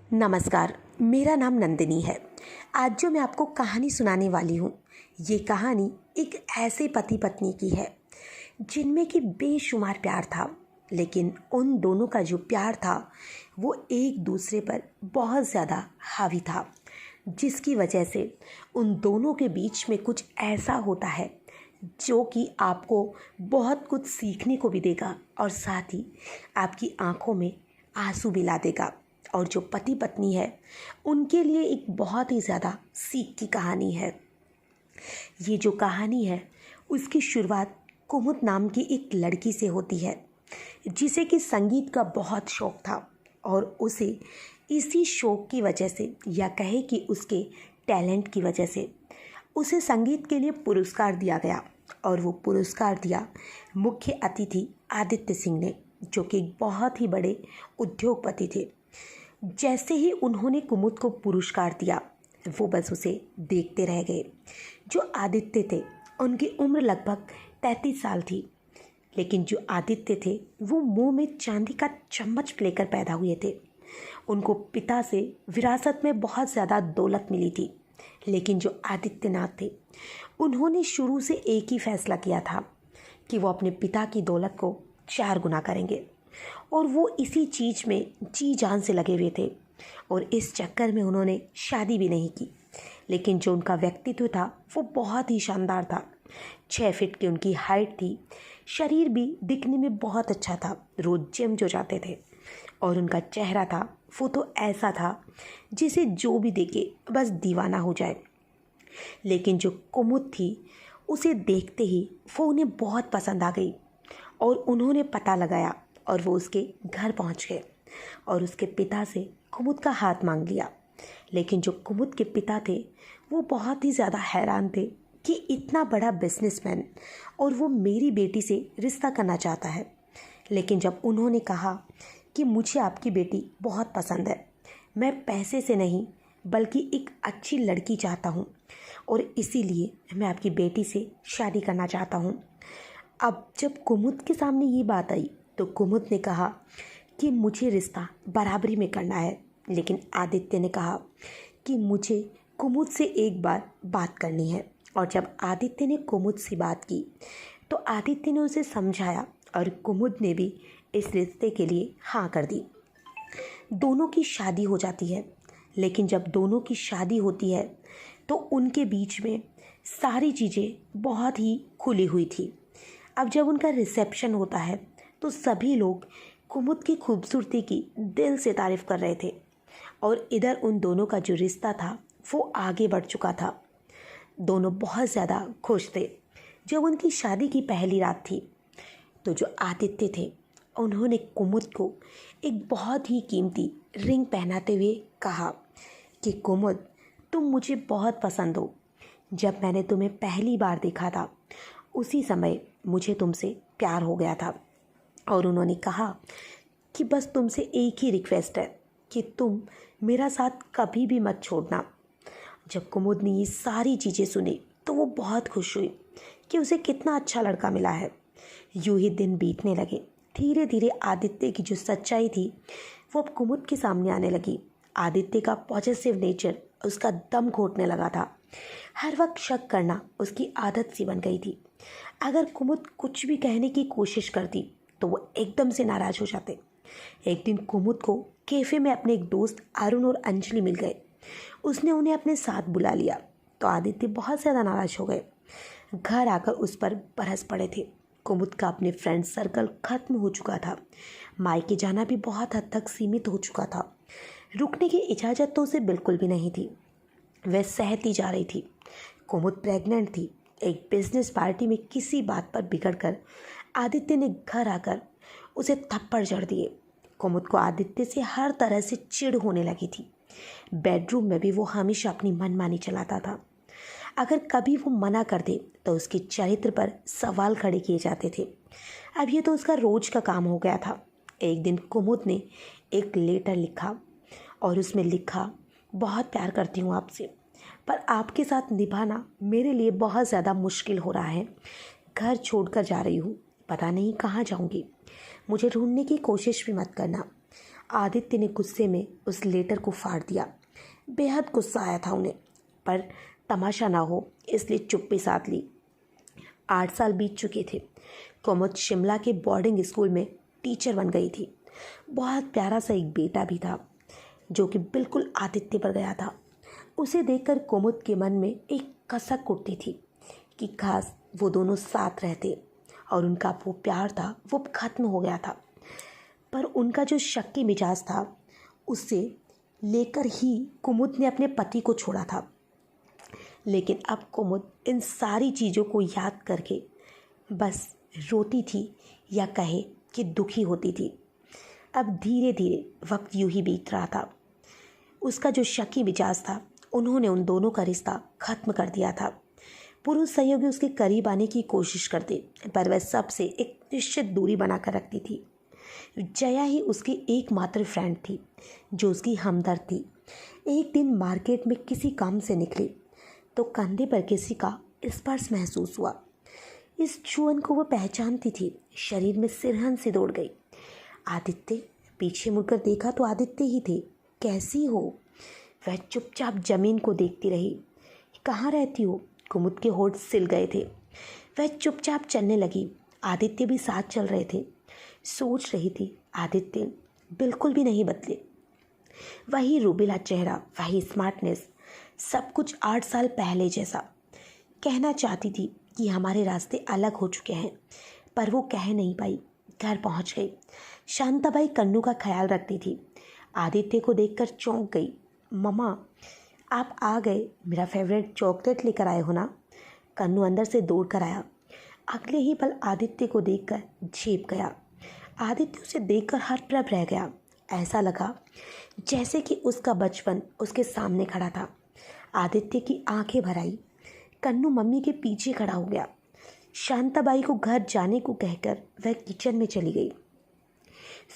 नमस्कार, मेरा नाम नंदिनी है। आज जो मैं आपको कहानी सुनाने वाली हूँ, ये कहानी एक ऐसे पति पत्नी की है जिनमें कि बेशुमार प्यार था। लेकिन उन दोनों का जो प्यार था वो एक दूसरे पर बहुत ज़्यादा हावी था, जिसकी वजह से उन दोनों के बीच में कुछ ऐसा होता है जो कि आपको बहुत कुछ सीखने को भी देगा और साथ ही आपकी आंखों में आंसू भी ला देगा। और जो पति पत्नी है उनके लिए एक बहुत ही ज़्यादा सीख की कहानी है। ये जो कहानी है उसकी शुरुआत कुमुद नाम की एक लड़की से होती है, जिसे कि संगीत का बहुत शौक़ था और उसे इसी शौक़ की वजह से या कहे कि उसके टैलेंट की वजह से उसे संगीत के लिए पुरस्कार दिया गया। और वो पुरस्कार दिया मुख्य अतिथि आदित्य सिंह ने, जो कि एक बहुत ही बड़े उद्योगपति थे। जैसे ही उन्होंने कुमुद को पुरस्कार दिया, वो बस उसे देखते रह गए। जो आदित्य थे उनकी उम्र लगभग 33 साल थी, लेकिन जो आदित्य थे वो मुंह में चांदी का चम्मच लेकर पैदा हुए थे। उनको पिता से विरासत में बहुत ज़्यादा दौलत मिली थी, लेकिन जो आदित्यनाथ थे उन्होंने शुरू से एक ही फैसला किया था कि वो अपने पिता की दौलत को 4 गुना करेंगे। और वो इसी चीज़ में जी जान से लगे हुए थे और इस चक्कर में उन्होंने शादी भी नहीं की। लेकिन जो उनका व्यक्तित्व था वो बहुत ही शानदार था। 6 फीट की उनकी हाइट थी, शरीर भी दिखने में बहुत अच्छा था, रोज़ जिम जो जाते थे। और उनका चेहरा था वो तो ऐसा था जिसे जो भी देखे बस दीवाना हो जाए। लेकिन जो कुमुद थी उसे देखते ही वो उन्हें बहुत पसंद आ गई और उन्होंने पता लगाया और वो उसके घर पहुंच गए और उसके पिता से कुमुद का हाथ मांग लिया। लेकिन जो कुमुद के पिता थे वो बहुत ही ज़्यादा हैरान थे कि इतना बड़ा बिजनेसमैन और वो मेरी बेटी से रिश्ता करना चाहता है। लेकिन जब उन्होंने कहा कि मुझे आपकी बेटी बहुत पसंद है, मैं पैसे से नहीं बल्कि एक अच्छी लड़की चाहता हूँ और इसीलिए मैं आपकी बेटी से शादी करना चाहता हूँ। अब जब कुमुद के सामने ये बात आई तो कुमुद ने कहा कि मुझे रिश्ता बराबरी में करना है। लेकिन आदित्य ने कहा कि मुझे कुमुद से एक बार बात करनी है। और जब आदित्य ने कुमुद से बात की तो आदित्य ने उसे समझाया और कुमुद ने भी इस रिश्ते के लिए हाँ कर दी। दोनों की शादी हो जाती है। लेकिन जब दोनों की शादी होती है तो उनके बीच में सारी चीज़ें बहुत ही खुली हुई थी। अब जब उनका रिसेप्शन होता है तो सभी लोग कुमुद की खूबसूरती की दिल से तारीफ़ कर रहे थे और इधर उन दोनों का जो रिश्ता था वो आगे बढ़ चुका था। दोनों बहुत ज़्यादा खुश थे। जब उनकी शादी की पहली रात थी तो जो आदित्य थे उन्होंने कुमुद को एक बहुत ही कीमती रिंग पहनाते हुए कहा कि कुमुद, तुम मुझे बहुत पसंद हो। जब मैंने तुम्हें पहली बार देखा था उसी समय मुझे तुमसे प्यार हो गया था। और उन्होंने कहा कि बस तुमसे एक ही रिक्वेस्ट है कि तुम मेरा साथ कभी भी मत छोड़ना। जब कुमुद ने ये सारी चीज़ें सुनी तो वो बहुत खुश हुई कि उसे कितना अच्छा लड़का मिला है। यूं ही दिन बीतने लगे। धीरे धीरे आदित्य की जो सच्चाई थी वो अब कुमुद के सामने आने लगी। आदित्य का पॉजिटिव नेचर उसका दम घोटने लगा था। हर वक्त शक करना उसकी आदत सी बन गई थी। अगर कुमुद कुछ भी कहने की कोशिश करती तो वो एकदम से नाराज़ हो जाते। एक दिन कुमुद को कैफ़े में अपने एक दोस्त अरुण और अंजलि मिल गए। उसने उन्हें अपने साथ बुला लिया तो आदित्य बहुत ज़्यादा नाराज़ हो गए। घर आकर उस पर बरस पड़े थे। कुमुद का अपने फ्रेंड सर्कल ख़त्म हो चुका था। मायके जाना भी बहुत हद तक सीमित हो चुका था। रुकने की इजाज़त तो उसे बिल्कुल भी नहीं थी। वह सहती जा रही थी। कुमुद प्रेग्नेंट थी। एक बिजनेस पार्टी में किसी बात पर बिगड़कर आदित्य ने घर आकर उसे थप्पड़ जड़ दिए। कुमुद को आदित्य से हर तरह से चिढ़ होने लगी थी। बेडरूम में भी वो हमेशा अपनी मनमानी चलाता था। अगर कभी वो मना कर दे तो उसके चरित्र पर सवाल खड़े किए जाते थे। अब ये तो उसका रोज का काम हो गया था। एक दिन कुमुद ने एक लेटर लिखा और उसमें लिखा, बहुत प्यार करती हूँ आपसे, पर आपके साथ निभाना मेरे लिए बहुत ज़्यादा मुश्किल हो रहा है। घर छोड़कर जा रही हूँ, पता नहीं कहाँ जाऊँगी। मुझे ढूंढने की कोशिश भी मत करना। आदित्य ने गुस्से में उस लेटर को फाड़ दिया। बेहद गुस्सा आया था उन्हें, पर तमाशा ना हो इसलिए चुप्पी साध ली। 8 साल बीत चुके थे। कुमुद शिमला के बोर्डिंग स्कूल में टीचर बन गई थी। बहुत प्यारा सा एक बेटा भी था जो कि बिल्कुल आदित्य पर गया था। उसे देखकर कुमुद के मन में एक कसक उठती थी कि काश वो दोनों साथ रहते, और उनका वो प्यार था वो खत्म हो गया था। पर उनका जो शक्की मिजाज था उससे लेकर ही कुमुद ने अपने पति को छोड़ा था। लेकिन अब कुमुद इन सारी चीज़ों को याद करके बस रोती थी, या कहे कि दुखी होती थी। अब धीरे धीरे वक्त यूं ही बीत रहा था। उसका जो शकी मिजाज था उन्होंने उन दोनों का रिश्ता खत्म कर दिया था। पुरुष सहयोगी उसके करीब आने की कोशिश करते, पर वह सबसे एक निश्चित दूरी बनाकर रखती थी। जया ही उसकी एकमात्र फ्रेंड थी जो उसकी हमदर्द थी। एक दिन मार्केट में किसी काम से निकली तो कंधे पर किसी का स्पर्श महसूस हुआ। इस छुअन को वह पहचानती थी। शरीर में सिरहन सी दौड़ गई। आदित्य। पीछे मुड़कर देखा तो आदित्य ही थे। कैसी हो? वह चुपचाप जमीन को देखती रही। कहाँ रहती हो? कुमुद के होठ सिल गए थे। वह चुपचाप चलने लगी। आदित्य भी साथ चल रहे थे। सोच रही थी आदित्य बिल्कुल भी नहीं बदले। वही रूबेला चेहरा, वही स्मार्टनेस, सब कुछ 8 साल पहले जैसा। कहना चाहती थी कि हमारे रास्ते अलग हो चुके हैं, पर वो कह नहीं पाई। घर पहुंच गई। शांताबाई कन्नू का ख्याल रखती थी। आदित्य को देखकर चौंक गई। मम्मा, आप आ गए। मेरा फेवरेट चॉकलेट लेकर आए हो ना? कन्नू अंदर से दौड़ कर आया। अगले ही पल आदित्य को देखकर झेप गया। आदित्य उसे देखकर हड़बड़ रह गया। ऐसा लगा जैसे कि उसका बचपन उसके सामने खड़ा था। आदित्य की आंखें भर आई। कन्नू मम्मी के पीछे खड़ा हो गया। शांताबाई को घर जाने को कहकर वह किचन में चली गई।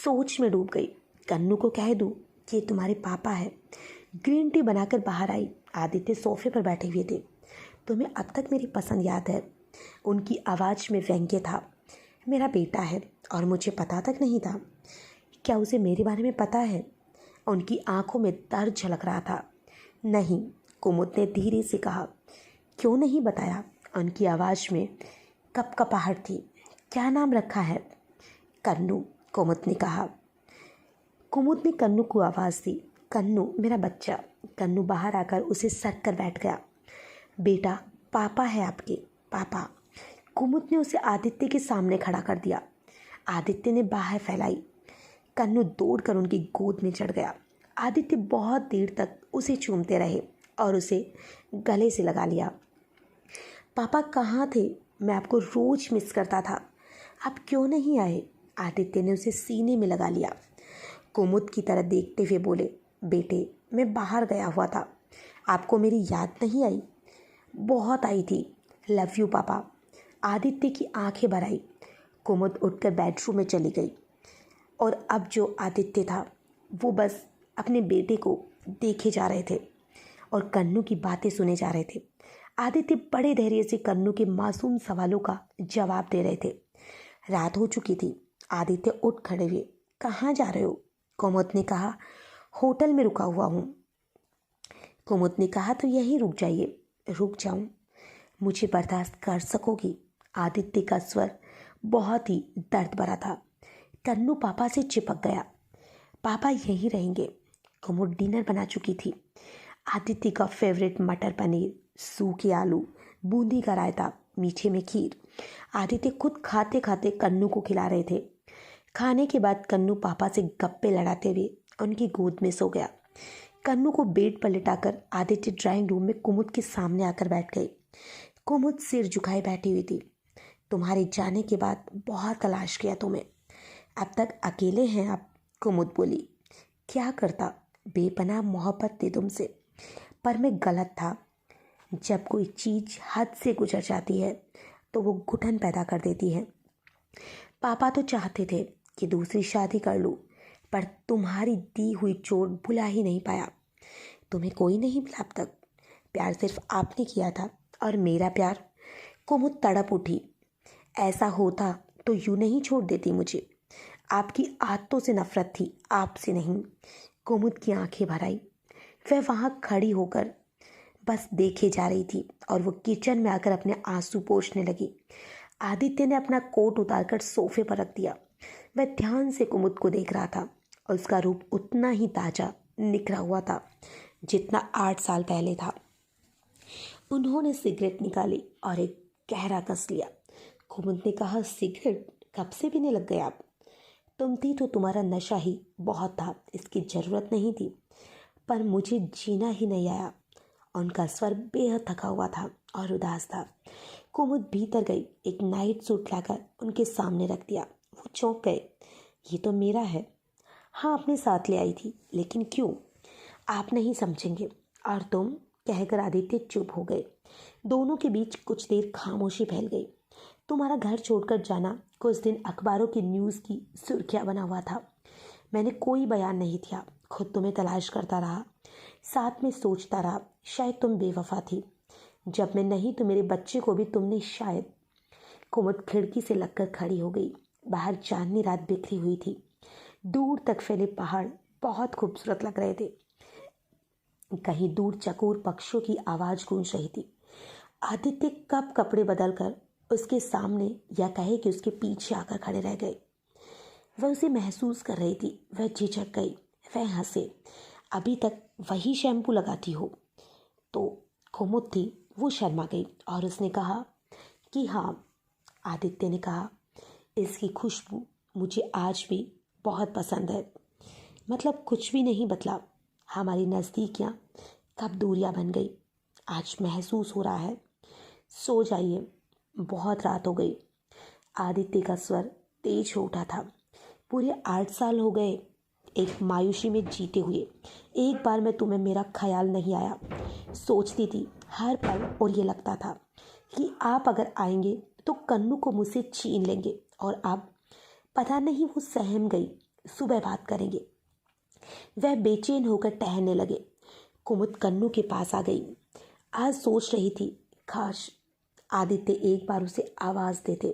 सोच में डूब गई। कन्नू को कह दूं कि ये तुम्हारे पापा है। ग्रीन टी बनाकर बाहर आई। आदित्य सोफे पर बैठे हुए थे। तुम्हें अब तक मेरी पसंद याद है? उनकी आवाज़ में व्यंग्य था। मेरा बेटा है और मुझे पता तक नहीं था। क्या उसे मेरे बारे में पता है? उनकी आंखों में दर्द झलक रहा था। नहीं, कुमुद ने धीरे से कहा। क्यों नहीं बताया? उनकी आवाज़ में कपकपाहट थी। क्या नाम रखा है? कन्नू, कुमुद ने कहा। कुमुद ने कन्नू को आवाज़ दी। कन्नू, मेरा बच्चा। कन्नू बाहर आकर उसे सट कर बैठ गया। बेटा, पापा है आपके, पापा। कुमुद ने उसे आदित्य के सामने खड़ा कर दिया। आदित्य ने बाहें फैलाई। कन्नू दौड़कर उनकी गोद में चढ़ गया। आदित्य बहुत देर तक उसे चूमते रहे और उसे गले से लगा लिया। पापा कहाँ थे? मैं आपको रोज मिस करता था। आप क्यों नहीं आए? आदित्य ने उसे सीने में लगा लिया। कुमुद की तरह देखते हुए बोले, बेटे, मैं बाहर गया हुआ था। आपको मेरी याद नहीं आई? बहुत आई थी। लव यू पापा। आदित्य की आंखें भर आई। कुमुद उठकर बेडरूम में चली गई। और अब जो आदित्य था वो बस अपने बेटे को देखे जा रहे थे और कन्नू की बातें सुने जा रहे थे। आदित्य बड़े धैर्य से कन्नू के मासूम सवालों का जवाब दे रहे थे। रात हो चुकी थी। आदित्य उठ खड़े हुए। कहाँ जा रहे हो? कुमुद ने कहा। होटल में रुका हुआ हूँ। कुमुद ने कहा, तो यहीं रुक जाइए। रुक जाऊँ? मुझे बर्दाश्त कर सकोगी? आदित्य का स्वर बहुत ही दर्द भरा था। कन्नू पापा से चिपक गया। पापा यहीं रहेंगे। कुमुद डिनर बना चुकी थी। आदित्य का फेवरेट मटर पनीर, सूखे आलू, बूंदी का रायता, मीठे में खीर। आदित्य खुद खाते खाते कन्नू को खिला रहे थे। खाने के बाद कन्नू पापा से गप्पे लड़ाते हुए उनकी गोद में सो गया। कन्नू को बेड पर लिटाकर आदित्य ड्राइंग रूम में कुमुद के सामने आकर बैठ गई। कुमुद सिर झुकाए बैठी हुई थी। तुम्हारे जाने के बाद बहुत तलाश किया तुम्हें। अब तक अकेले हैं आप? कुमुद बोली। क्या करता, बेपनाह मोहब्बत थी तुमसे, पर मैं गलत था। जब कोई चीज़ हद से गुजर जाती है तो वो घुटन पैदा कर देती है। पापा तो चाहते थे कि दूसरी शादी कर लूँ, पर तुम्हारी दी हुई चोट भुला ही नहीं पाया। तुम्हें कोई नहीं मिला अब तक। प्यार सिर्फ आपने किया था, और मेरा प्यार। कुमुद तड़प उठी। ऐसा होता तो यूं नहीं छोड़ देती मुझे। आपकी आदतों से नफरत थी, आपसे नहीं। कुमुद की आंखें भर आई। वह वहाँ खड़ी होकर बस देखे जा रही थी और वो किचन में आकर अपने आंसू पोंछने लगी। आदित्य ने अपना कोट उतारकर सोफे पर रख दिया। वह ध्यान से कुमुद को देख रहा था और उसका रूप उतना ही ताजा निखरा हुआ था जितना 8 साल पहले था। उन्होंने सिगरेट निकाली और एक गहरा कस लिया। कुमुद ने कहा, सिगरेट कब से पीने लग गए आप? तुम थी तो तुम्हारा नशा ही बहुत था, इसकी ज़रूरत नहीं थी, पर मुझे जीना ही नहीं आया। उनका स्वर बेहद थका हुआ था और उदास था। कुमुद भीतर गई, एक नाइट सूट लाकर उनके सामने रख दिया। वो चौंक गए। ये तो मेरा है। हाँ, अपने साथ ले आई थी, लेकिन क्यों? आप नहीं समझेंगे। और तुम? कहकर आदित्य चुप हो गए। दोनों के बीच कुछ देर खामोशी फैल गई। तुम्हारा घर छोड़कर जाना कुछ दिन अखबारों की न्यूज़ की सुर्खियाँ बना हुआ था। मैंने कोई बयान नहीं दिया, खुद तुम्हें तलाश करता रहा, साथ में सोचता रहा। शायद तुम बेवफा थी। जब मैं नहीं तो मेरे बच्चे को भी तुमने शायद। कुमुद खिड़की से लगकर खड़ी हो गई। बाहर चांदनी रात बिखरी हुई थी। दूर तक फैले पहाड़ बहुत खूबसूरत लग रहे थे। कहीं दूर चकोर पक्षियों की आवाज़ गूंज रही थी। आदित्य कब कपड़े बदलकर उसके सामने या कहे कि उसके पीछे आकर खड़े रह गए। वह उसे महसूस कर रही थी। वह झिझक गई। वह हंसे। अभी तक वही शैम्पू लगाती हो? तो कुमुद थी, वो शर्मा गई और उसने कहा कि हाँ। आदित्य ने कहा, इसकी खुशबू मुझे आज भी बहुत पसंद है। मतलब कुछ भी नहीं बदला। हमारी नज़दीकियाँ कब दूरियाँ बन गई, आज महसूस हो रहा है। सो जाइए, बहुत रात हो गई। आदित्य का स्वर तेज हो उठा था। पूरे 8 साल हो गए एक मायूसी में जीते हुए। एक बार में तुम्हें मेरा ख्याल नहीं आया। सोचती थी हर पल, और ये लगता था कि आप अगर आएंगे तो कन्नू को मुझसे छीन लेंगे। और अब पता नहीं वो सहम गई। सुबह बात करेंगे। वह बेचैन होकर टहलने लगे। कुमुद कन्नू के पास आ गई। आज सोच रही थी, काश आदित्य एक बार उसे आवाज़ देते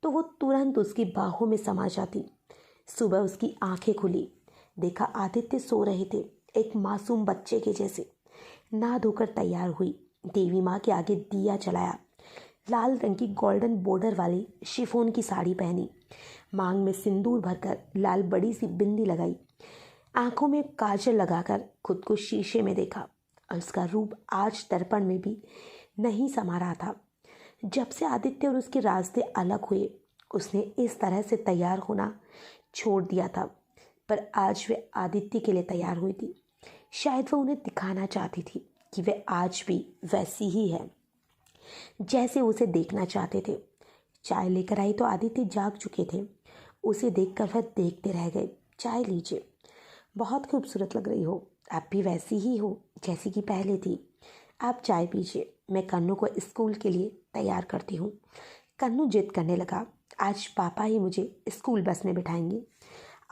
तो वो तुरंत उसकी बाहों में समा जाती। सुबह उसकी आंखें खुली। देखा आदित्य सो रहे थे, एक मासूम बच्चे के जैसे। नहा धोकर तैयार हुई। देवी माँ के आगे दिया जलाया। लाल रंग की गोल्डन बॉर्डर वाली शिफॉन की साड़ी पहनी। मांग में सिंदूर भरकर लाल बड़ी सी बिंदी लगाई। आंखों में काजल लगाकर खुद को शीशे में देखा और उसका रूप आज दर्पण में भी नहीं समा रहा था। जब से आदित्य और उसके रास्ते अलग हुए, उसने इस तरह से तैयार होना छोड़ दिया था। पर आज वे आदित्य के लिए तैयार हुई थी। शायद वह उन्हें दिखाना चाहती थी कि वे आज भी वैसी ही है जैसे उसे देखना चाहते थे। चाय लेकर आई तो आदित्य जाग चुके थे। उसे देखकर वह देखते रह गए। चाय लीजिए, बहुत खूबसूरत लग रही हो। आप भी वैसी ही हो जैसी कि पहले थी। आप चाय पीजिए, मैं कन्नू को स्कूल के लिए तैयार करती हूँ। कन्नू जिद करने लगा, आज पापा ही मुझे स्कूल बस में बिठाएंगे।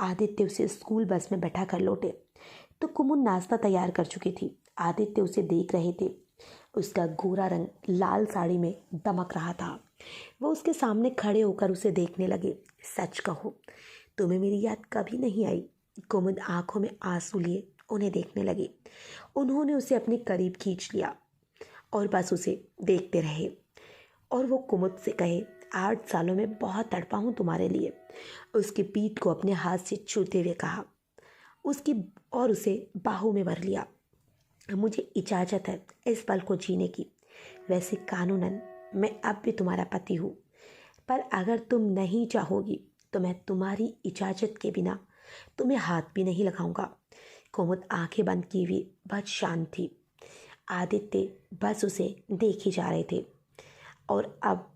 आदित्य उसे स्कूल बस में बैठा कर लौटे तो कुमुद नाश्ता तैयार कर चुकी थी। आदित्य उसे देख रहे थे। उसका गोरा रंग लाल साड़ी में दमक रहा था। वो उसके सामने खड़े होकर उसे देखने लगे। सच कहो, तुम्हें मेरी याद कभी नहीं आई? कुमुद आंखों में आंसू लिए उन्हें देखने लगी। उन्होंने उसे अपने करीब खींच लिया और बस उसे देखते रहे। और वो कुमुद से कहे, 8 सालों में बहुत तड़पा हूँ तुम्हारे लिए। उसकी पीठ को अपने हाथ से छूते हुए कहा उसकी और उसे बाहों में भर लिया। मुझे इजाज़त है इस पल को जीने की। वैसे कानूनन मैं अब भी तुम्हारा पति हूँ, पर अगर तुम नहीं चाहोगी तो मैं तुम्हारी इजाज़त के बिना तुम्हें हाथ भी नहीं लगाऊंगा। कुमुद आंखें बंद की हुई बहुत शांत थी। आदित्य बस उसे देखे जा रहे थे और अब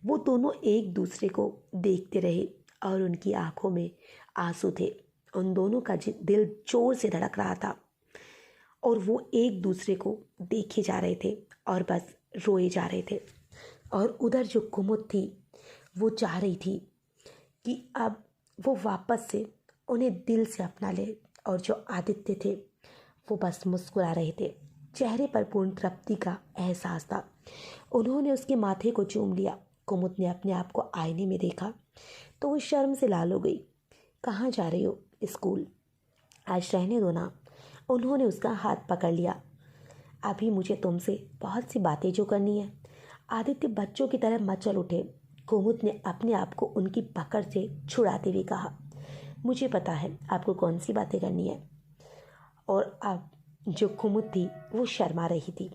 वो दोनों एक दूसरे को देखते रहे और उनकी आंखों में आंसू थे। उन दोनों का दिल जोर से धड़क रहा था और वो एक दूसरे को देखे जा रहे थे और बस रोए जा रहे थे। और उधर जो कुमुद थी वो चाह रही थी कि अब वो वापस से उन्हें दिल से अपना ले। और जो आदित्य थे वो बस मुस्कुरा रहे थे। चेहरे पर पूर्ण तृप्ति का एहसास था। उन्होंने उसके माथे को चूम लिया। कुमुद ने अपने आप को आईने में देखा तो वो शर्म से लाल हो गई। कहाँ जा रही हो? स्कूल। आज रहने दो ना। उन्होंने उसका हाथ पकड़ लिया। अभी मुझे तुमसे बहुत सी बातें जो करनी है। आदित्य बच्चों की तरह मचल उठे। कुमुद ने अपने आप को उनकी पकड़ से छुड़ाते हुए कहा, मुझे पता है आपको कौन सी बातें करनी है। और अब जो कुमुद थी वो शर्मा रही थी,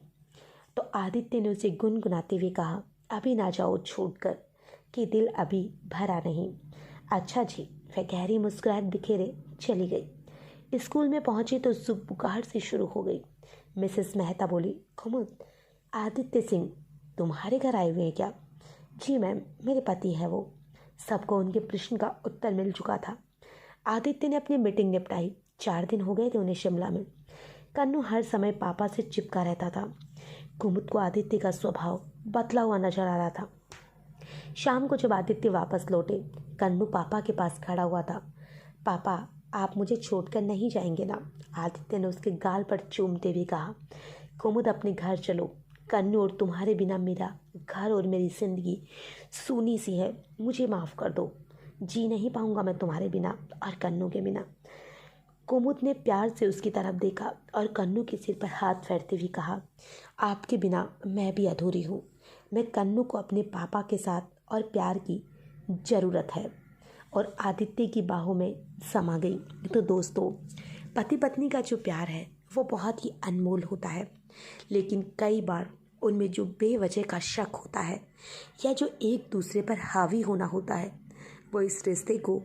तो आदित्य ने उसे गुनगुनाते हुए कहा, अभी ना जाओ छोड़कर, कि दिल अभी भरा नहीं। अच्छा जी। वह गहरी मुस्कुराहट बिखेरे चली गई। स्कूल में पहुंची तो सुबुगाहट से शुरू हो गई। मिसेस मेहता बोली, कुमुद, आदित्य सिंह तुम्हारे घर आए हुए हैं क्या? जी मैम, मेरे पति हैं वो। सबको उनके प्रश्न का उत्तर मिल चुका था। आदित्य ने अपनी मीटिंग निपटाई। 4 दिन हो गए थे उन्हें शिमला में। कन्नू हर समय पापा से चिपका रहता था। कुमुद को आदित्य का स्वभाव बदला हुआ नजर आ रहा था। शाम को जब आदित्य वापस लौटे, कन्नू पापा के पास खड़ा हुआ था। पापा, आप मुझे छोड़कर नहीं जाएंगे ना? आदित्य ने उसके गाल पर चूमते हुए कहा। कुमुद, अपने घर चलो। कन्नू, और तुम्हारे बिना मेरा घर और मेरी जिंदगी सूनी सी है। मुझे माफ़ कर दो। जी नहीं पाऊंगा मैं तुम्हारे बिना और कन्नू के बिना। कुमुद ने प्यार से उसकी तरफ देखा और कन्नू के सिर पर हाथ फेरते हुए कहा, आपके बिना मैं भी अधूरी हूँ। मैं कन्नू को अपने पापा के साथ और प्यार की ज़रूरत है। और आदित्य की बाहों में समा गई। तो दोस्तों, पति पत्नी का जो प्यार है वो बहुत ही अनमोल होता है, लेकिन कई बार उनमें जो बेवजह का शक होता है या जो एक दूसरे पर हावी होना होता है, वो इस रिश्ते को